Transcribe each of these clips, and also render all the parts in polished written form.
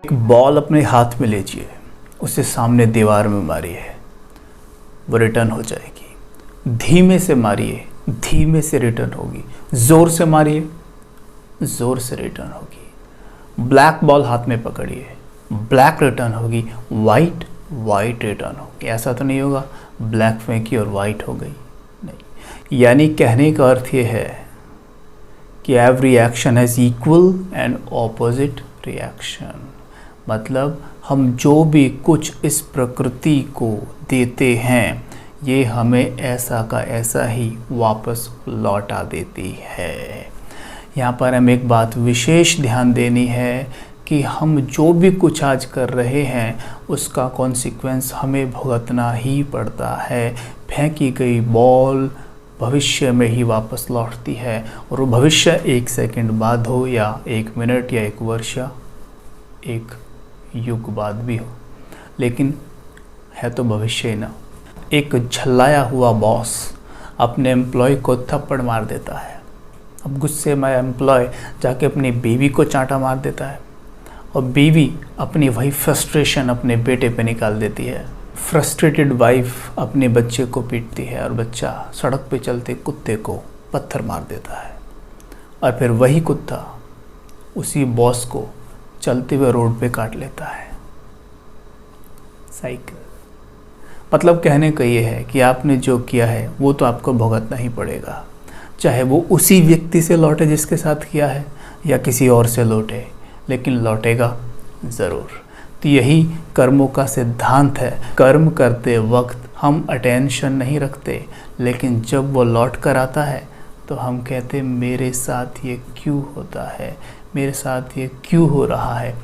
एक बॉल अपने हाथ में लीजिए, उसे सामने दीवार में मारिए, वो रिटर्न हो जाएगी। धीमे से मारिए, धीमे से रिटर्न होगी। ज़ोर से मारिए, ज़ोर से रिटर्न होगी। ब्लैक बॉल हाथ में पकड़िए, ब्लैक रिटर्न होगी। वाइट, वाइट रिटर्न होगी। ऐसा तो नहीं होगा ब्लैक फेंकी और वाइट हो गई, नहीं। यानी कहने का अर्थ ये है कि every action has equal and opposite reaction. मतलब हम जो भी कुछ इस प्रकृति को देते हैं, ये हमें ऐसा का ऐसा ही वापस लौटा देती है। यहाँ पर हमें एक बात विशेष ध्यान देनी है कि हम जो भी कुछ आज कर रहे हैं, उसका कॉन्सिक्वेंस हमें भुगतना ही पड़ता है। फेंकी गई बॉल भविष्य में ही वापस लौटती है, और वो भविष्य 1 सेकंड बाद हो, या 1 मिनट, या 1 वर्ष, या 1 युग बाद भी हो, लेकिन है तो भविष्य ही ना। एक झल्लाया हुआ बॉस अपने एम्प्लॉय को थप्पड़ मार देता है। अब गुस्से में एम्प्लॉय जाके अपनी बीवी को चांटा मार देता है, और बीवी अपनी वही फ्रस्ट्रेशन अपने बेटे पे निकाल देती है। फ्रस्ट्रेटेड वाइफ अपने बच्चे को पीटती है, और बच्चा सड़क पे चलते कुत्ते को पत्थर मार देता है, और फिर वही कुत्ता उसी बॉस को चलते हुए रोड पे काट लेता है। साइकिल। मतलब कहने का ये है कि आपने जो किया है वो तो आपको भुगतना ही पड़ेगा, चाहे वो उसी व्यक्ति से लौटे जिसके साथ किया है, या किसी और से लौटे, लेकिन लौटेगा ज़रूर। तो यही कर्मों का सिद्धांत है। कर्म करते वक्त हम अटेंशन नहीं रखते, लेकिन जब वो लौट कर आता है तो हम कहते मेरे साथ ये क्यों होता है, मेरे साथ ये क्यों हो रहा है।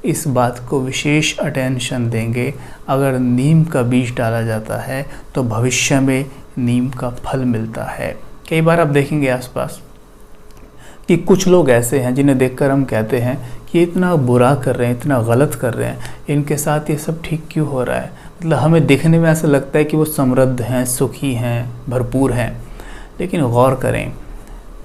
इस बात को विशेष अटेंशन देंगे। अगर नीम का बीज डाला जाता है तो भविष्य में नीम का फल मिलता है। कई बार आप देखेंगे आसपास कि कुछ लोग ऐसे हैं जिन्हें देखकर हम कहते हैं कि इतना बुरा कर रहे हैं, इतना गलत कर रहे हैं, इनके साथ ये सब ठीक क्यों हो रहा है। मतलब हमें देखने में ऐसा लगता है कि वो समृद्ध हैं, सुखी हैं, भरपूर हैं, लेकिन गौर करें,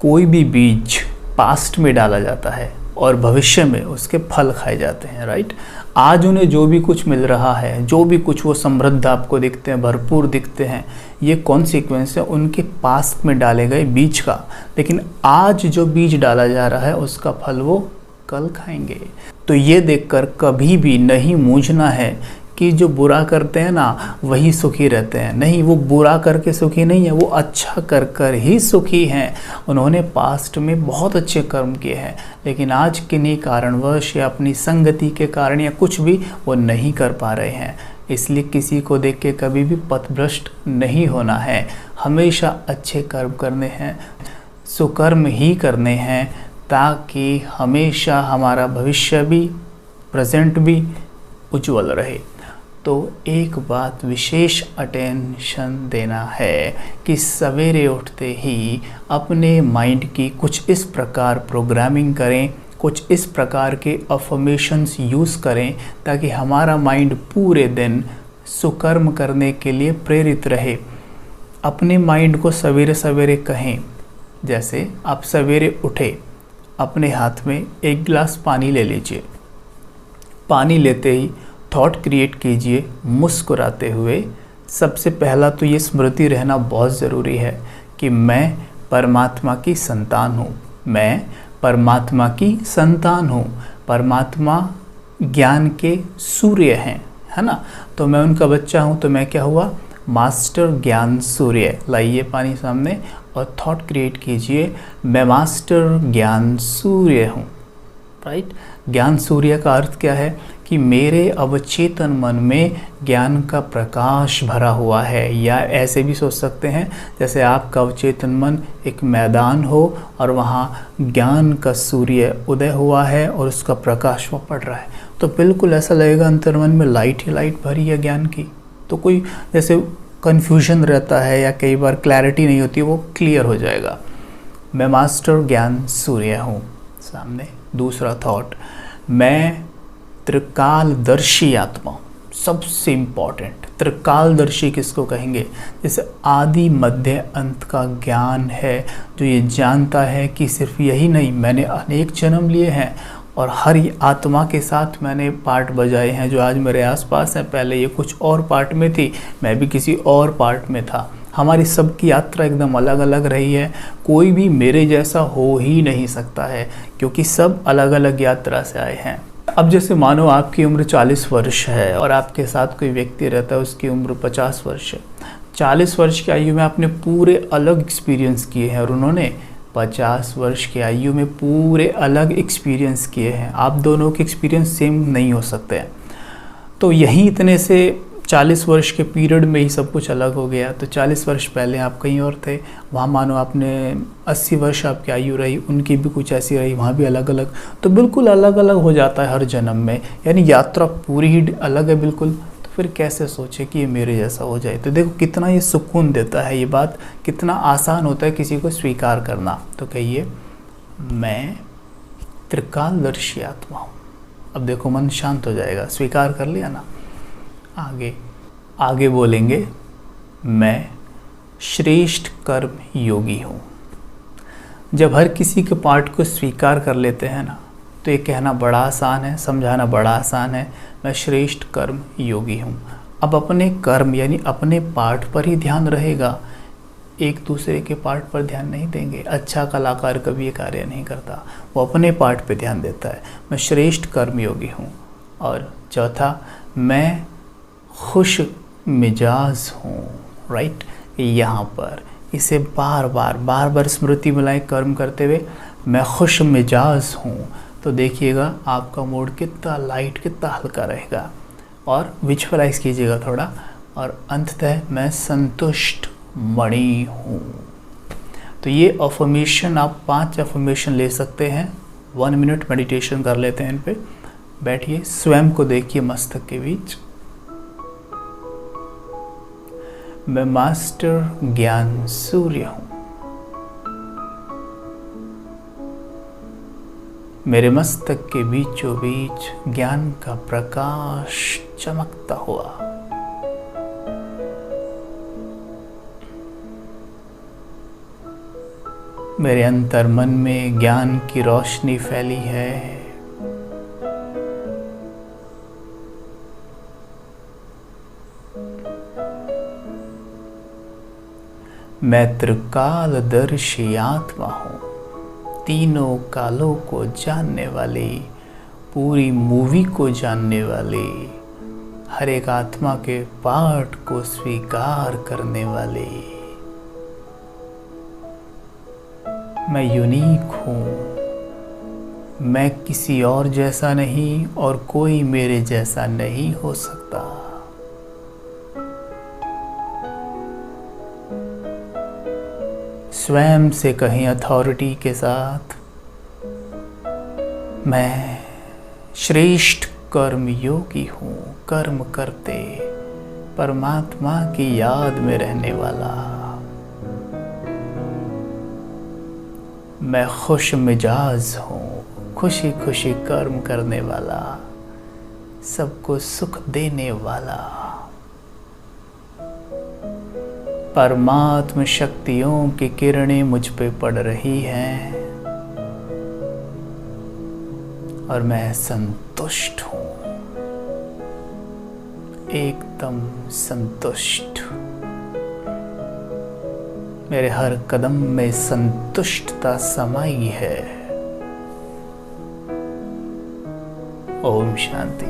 कोई भी बीज पास्ट में डाला जाता है और भविष्य में उसके फल खाए जाते हैं, राइट। आज उन्हें जो भी कुछ मिल रहा है, जो भी कुछ वो समृद्ध आपको दिखते हैं, भरपूर दिखते हैं, ये कॉन्सिक्वेंस है उनके पास्ट में डाले गए बीज का। लेकिन आज जो बीज डाला जा रहा है उसका फल वो कल खाएंगे। तो ये देखकर कभी भी नहीं मूंझना है कि जो बुरा करते हैं ना वही सुखी रहते हैं। नहीं, वो बुरा करके सुखी नहीं है, वो अच्छा कर कर ही सुखी हैं। उन्होंने पास्ट में बहुत अच्छे कर्म किए हैं, लेकिन आज किन्हीं कारणवश या अपनी संगति के कारण या कुछ भी वो नहीं कर पा रहे हैं। इसलिए किसी को देख के कभी भी पथभ्रष्ट नहीं होना है। हमेशा अच्छे कर्म करने हैं, सुकर्म ही करने हैं, ताकि हमेशा हमारा भविष्य भी, प्रेजेंट भी उज्जवल रहे। तो एक बात विशेष अटेंशन देना है कि सवेरे उठते ही अपने माइंड की कुछ इस प्रकार प्रोग्रामिंग करें, कुछ इस प्रकार के अफर्मेशंस यूज़ करें, ताकि हमारा माइंड पूरे दिन सुकर्म करने के लिए प्रेरित रहे। अपने माइंड को सवेरे सवेरे कहें, जैसे आप सवेरे उठे, अपने हाथ में 1 गिलास पानी ले लीजिए। पानी लेते ही थॉट क्रिएट कीजिए मुस्कुराते हुए। सबसे पहला तो ये स्मृति रहना बहुत ज़रूरी है कि मैं परमात्मा की संतान हूँ, मैं परमात्मा की संतान हूँ। परमात्मा ज्ञान के सूर्य हैं, है ना। तो मैं उनका बच्चा हूँ, तो मैं क्या हुआ, मास्टर ज्ञान सूर्य। लाइए पानी सामने और थॉट क्रिएट कीजिए, मैं मास्टर ज्ञान सूर्य हूँ, राइट। ज्ञान सूर्य का अर्थ क्या है कि मेरे अवचेतन मन में ज्ञान का प्रकाश भरा हुआ है। या ऐसे भी सोच सकते हैं जैसे आपका अवचेतन मन एक मैदान हो और वहाँ ज्ञान का सूर्य उदय हुआ है और उसका प्रकाश वहाँ पड़ रहा है, तो बिल्कुल ऐसा लगेगा अंतर्मन में लाइट ही लाइट भरी है ज्ञान की। तो कोई जैसे कन्फ्यूजन रहता है या कई बार क्लैरिटी नहीं होती, वो क्लियर हो जाएगा। मैं मास्टर ज्ञान सूर्य हूँ सामने। दूसरा थॉट, मैं त्रिकालदर्शी आत्मा हूँ। सबसे इम्पॉर्टेंट, त्रिकालदर्शी किसको कहेंगे, जैसे आदि मध्य अंत का ज्ञान है, जो ये जानता है कि सिर्फ यही नहीं, मैंने अनेक जन्म लिए हैं और हर आत्मा के साथ मैंने पार्ट बजाए हैं जो आज मेरे आसपास हैं। पहले ये कुछ और पार्ट में थी, मैं भी किसी और पार्ट में था। हमारी सबकी यात्रा एकदम अलग अलग रही है। कोई भी मेरे जैसा हो ही नहीं सकता है, क्योंकि सब अलग अलग यात्रा से आए हैं। अब जैसे मानो आपकी उम्र 40 वर्ष है और आपके साथ कोई व्यक्ति रहता है, उसकी उम्र 50 वर्ष है। 40 वर्ष की आयु में आपने पूरे अलग एक्सपीरियंस किए हैं और उन्होंने 50 वर्ष की आयु में पूरे अलग एक्सपीरियंस किए हैं। आप दोनों के एक्सपीरियंस सेम नहीं हो सकते हैं। तो यहीं इतने से 40 वर्ष के पीरियड में ही सब कुछ अलग हो गया। तो 40 वर्ष पहले आप कहीं और थे, वहाँ मानो आपने 80 वर्ष आपकी आयु रही, उनकी भी कुछ ऐसी रही, वहाँ भी अलग अलग। तो बिल्कुल अलग अलग हो जाता है हर जन्म में, यानी यात्रा पूरी ही अलग है बिल्कुल। तो फिर कैसे सोचे कि ये मेरे जैसा हो जाए। तो देखो कितना ये सुकून देता है, ये बात कितना आसान होता है किसी को स्वीकार करना। तो कहिए, मैं त्रिकालदर्शी आत्मा हूँ। अब देखो मन शांत हो जाएगा, स्वीकार कर लिया ना। आगे बोलेंगे, मैं श्रेष्ठ कर्म योगी हूँ। जब हर किसी के पार्ट को स्वीकार कर लेते हैं ना, तो ये कहना बड़ा आसान है, समझाना बड़ा आसान है। मैं श्रेष्ठ कर्म योगी हूँ। अब अपने कर्म यानी अपने पार्ट पर ही ध्यान रहेगा, एक दूसरे के पार्ट पर ध्यान नहीं देंगे। अच्छा कलाकार कभी ये कार्य नहीं करता, वो अपने पार्ट पे ध्यान देता है। मैं श्रेष्ठ कर्म योगी हूँ। और चौथा, मैं खुश मिजाज हूँ। राइट, यहाँ पर इसे बार बार स्मृति मिलाएं कर्म करते हुए, मैं खुश मिजाज हूँ। तो देखिएगा आपका मूड कितना लाइट, कितना हल्का रहेगा। और विजुअलाइज कीजिएगा थोड़ा। और अंततः मैं संतुष्ट मणि हूँ। तो ये अफर्मेशन, आप 5 अफर्मेशन ले सकते हैं। 1 मिनट मेडिटेशन कर लेते हैं इन पे। बैठिए, स्वयं को देखिए मस्तक के बीच। मैं मास्टर ज्ञान सूर्य हूँ। मेरे मस्तक के बीचों बीच ज्ञान का प्रकाश चमकता हुआ। मेरे अंतर मन में ज्ञान की रोशनी फैली है। मैं त्रिकालदर्शी आत्मा हूँ, तीनों कालों को जानने वाली, पूरी मूवी को जानने वाली, हर एक आत्मा के पार्ट को स्वीकार करने वाली। मैं यूनिक हूँ। मैं किसी और जैसा नहीं और कोई मेरे जैसा नहीं हो सकता। स्वयं से कहीं अथॉरिटी के साथ, मैं श्रेष्ठ कर्म योगी हूँ। कर्म करते परमात्मा की याद में रहने वाला। मैं खुश मिजाज हूँ, खुशी खुशी कर्म करने वाला, सबको सुख देने वाला। परमात्म शक्तियों की किरणें मुझ पे पड़ रही हैं और मैं संतुष्ट हूँ, एकदम संतुष्ट। मेरे हर कदम में संतुष्टता समाई है। ओम शांति।